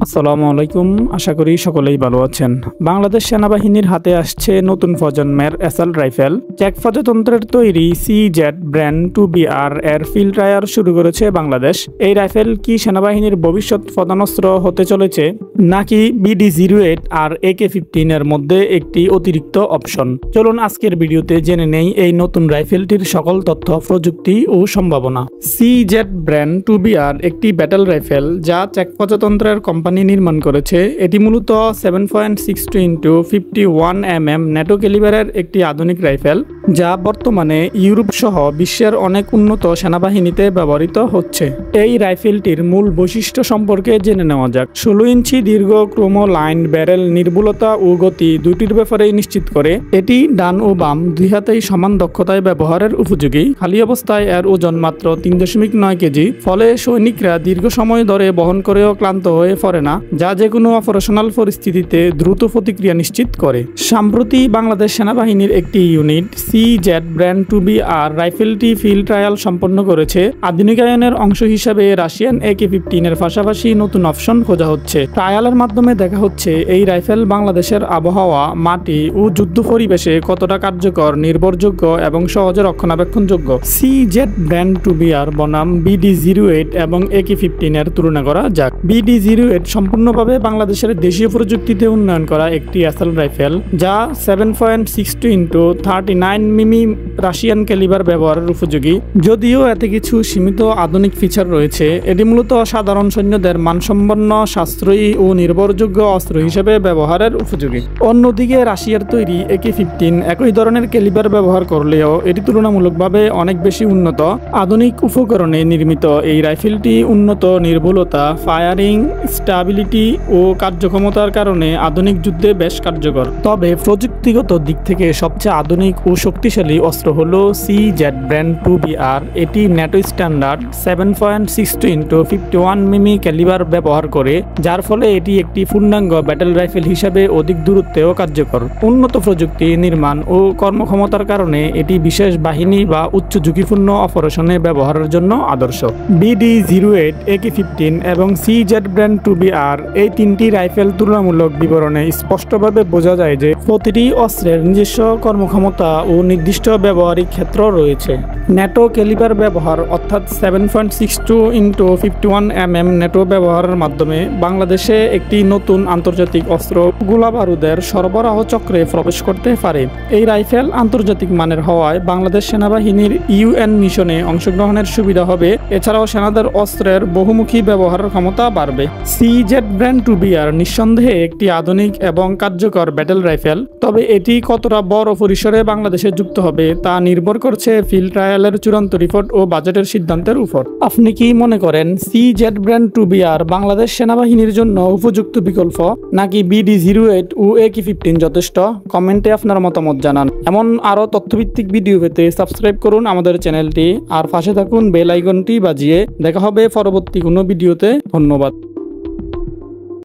আসসালামু আলাইকুম, আশা করি সকলেই ভালো আছেন। বাংলাদেশ সেনাবাহিনীর হাতে আসছে নতুন প্রজন্মের অ্যাসল্ট রাইফেল। চেক প্রজাতন্ত্রের তৈরি CZ ব্র্যান্ড 2BR এর ফিল্ড ট্রায়াল শুরু করেছে বাংলাদেশ। এই রাইফেল কি সেনাবাহিনীর ভবিষ্যৎ প্রধানাস্ত্র হতে চলেছে, নাকি BD08 আর AK-15 এর মধ্যে একটি অতিরিক্ত অপশন? চলুন আজকের ভিডিওতে জেনে নেই এই নতুন রাইফেলটির সকল তথ্য, প্রযুক্তি ও সম্ভাবনা। CZ ব্র্যান্ড 2BR একটি ব্যাটল রাইফেল যা চেক প্রজাতন্ত্রের কোম্পানি নির্মাণ করেছে। এটি মূলত 7.62 × 51 mm ন্যাটো ক্যালিবারের একটি আধুনিক রাইফেল, যা বর্তমানে ইউরোপ সহ বিশ্বের অনেক উন্নত সেনাবাহিনীতে ব্যবহৃত হচ্ছে। এই রাইফেলটির মূল বৈশিষ্ট্য সম্পর্কে জেনে নেওয়া যাক। 16 ইঞ্চি দীর্ঘ ক্রোম লাইন ব্যারেল নির্ভুলতা ও গতি দুটির ব্যাপারেই নিশ্চিত করে। এটি ডান ও বাম দুই হাতেই সমান দক্ষতায় ব্যবহারের উপযোগী। খালি অবস্থায় এর ওজন মাত্র 3.9 কেজি, ফলে সৈনিকরা দীর্ঘ সময় ধরে বহন করেও ক্লান্ত হয়ে পড়ে না, যা যে কোনো অপারেশনাল পরিস্থিতিতে দ্রুত প্রতিক্রিয়া নিশ্চিত করে। সম্প্রতি বাংলাদেশ সেনাবাহিনীর একটি ইউনিট CZ ব্র্যান্ড 2BR রাইফেলটি ফিল্ড ট্রায়াল সম্পন্ন করেছে। আধুনিকায়নের অংশ হিসাবে রাশিয়ান AK-15 এর পাশাপাশি নতুন অপশন খোঁজা হচ্ছে। ট্রায়ালের মাধ্যমে দেখা হচ্ছে এই রাইফেল বাংলাদেশের আবহাওয়া, মাটি ও যুদ্ধ পরিবেশে কতটা কার্যকর, নির্ভরযোগ্য এবং সহজে রক্ষণাবেক্ষণযোগ্য। CZ ব্র্যান্ড 2BR বনাম BD08 এবং AK-15 এর তুলনা করা যাক। BD08 সম্পূর্ণভাবে বাংলাদেশের দেশীয় প্রযুক্তিতে উন্নয়ন করা একটি অ্যাসল্ট রাইফেল, যা 7.62 × 39 mm রাশিয়ান ক্যালিবার ব্যবহারের উপযোগী। যদিও এতে কিছু সীমিত আধুনিক ফিচার রয়েছে, এটি মূলত সাধারণ সৈন্যদের মানসম্পন্ন, সাশ্রয়ী ও নির্ভরযোগ্য অস্ত্র হিসেবে ব্যবহারের উপযোগী। অন্যদিকে রাশিয়ার তৈরি AK-15 একই ধরনের ক্যালিবার ব্যবহার করলেও এটি তুলনামূলকভাবে অনেক বেশি উন্নত। আধুনিক উপকরণে নির্মিত এই রাইফেলটি উন্নত নির্ভুলতা, ফায়ারিং স্টেবিলিটি ও কার্যক্ষমতার কারণে আধুনিক যুদ্ধে বেশ কার্যকর। তবে প্রযুক্তিগত দিক থেকে সবচেয়ে আধুনিক ও শক্তিশালী অস্ত্র হল CZ ব্র্যান্ড 2BR। এটি ন্যাটো স্ট্যান্ডার্ড 7.62 × 51 mm ক্যালিবার ব্যবহার করে, যার ফলে এটি একটি পূর্ণাঙ্গ ব্যাটল রাইফেল হিসাবে অধিক দূরত্বেও কার্যকর। উন্নত প্রযুক্তি, নির্মাণ ও কর্মক্ষমতার কারণে এটি বিশেষ বাহিনী বা উচ্চ ঝুঁকিপূর্ণ অপারেশনে ব্যবহারের জন্য আদর্শ। BD08, AK-15 এবং CZ ব্র্যান্ড 2BR এই তিনটি রাইফেল তুলনামূলক বিবরণে স্পষ্টভাবে বোঝা যায় যে প্রতিটি অস্ত্রের নিজস্ব কর্মক্ষমতা ও নির্দিষ্ট ব্যবহারিক ক্ষেত্র রয়েছে। ন্যাটো ক্যালিবার ব্যবহার অর্থাৎ 7.62 × 51 mm ন্যাটো ব্যবহারের মাধ্যমে বাংলাদেশে একটি নতুন আন্তর্জাতিক অস্ত্র গোলাবারুদের সরবরাহ চক্রে প্রবেশ করতে পারে। এই রাইফেল আন্তর্জাতিক মানের হওয়ায় বাংলাদেশ সেনাবাহিনীর UN মিশনে অংশগ্রহণের সুবিধা হবে। এছাড়াও সেনাদের অস্ত্রের বহুমুখী ব্যবহারের ক্ষমতা বাড়বে। CZ ব্র্যান্ড 2BR নিঃসন্দেহে একটি আধুনিক এবং কার্যকর ব্যাটল রাইফেল, তবে এটি কতটা বড় পরিসরে বাংলাদেশে যুক্ত হবে তা নির্ভর করছে ফিল্ড ট্রায়ালের চূড়ান্ত রিপোর্ট ও বাজেটের সিদ্ধান্তের উপর। আপনি কি মনে করেন CZ ব্র্যান্ড 2BR বাংলাদেশ সেনাবাহিনীর জন্য উপযুক্ত বিকল্প, নাকি BD08 ও AK-15 যথেষ্ট? কমেন্টে আপনার মতামত জানান। এমন আরও তথ্যভিত্তিক ভিডিও পেতে সাবস্ক্রাইব করুন আমাদের চ্যানেলটি, আর পাশে থাকুন বেল আইকনটি বাজিয়ে। দেখা হবে পরবর্তী কোনো ভিডিওতে। ধন্যবাদ।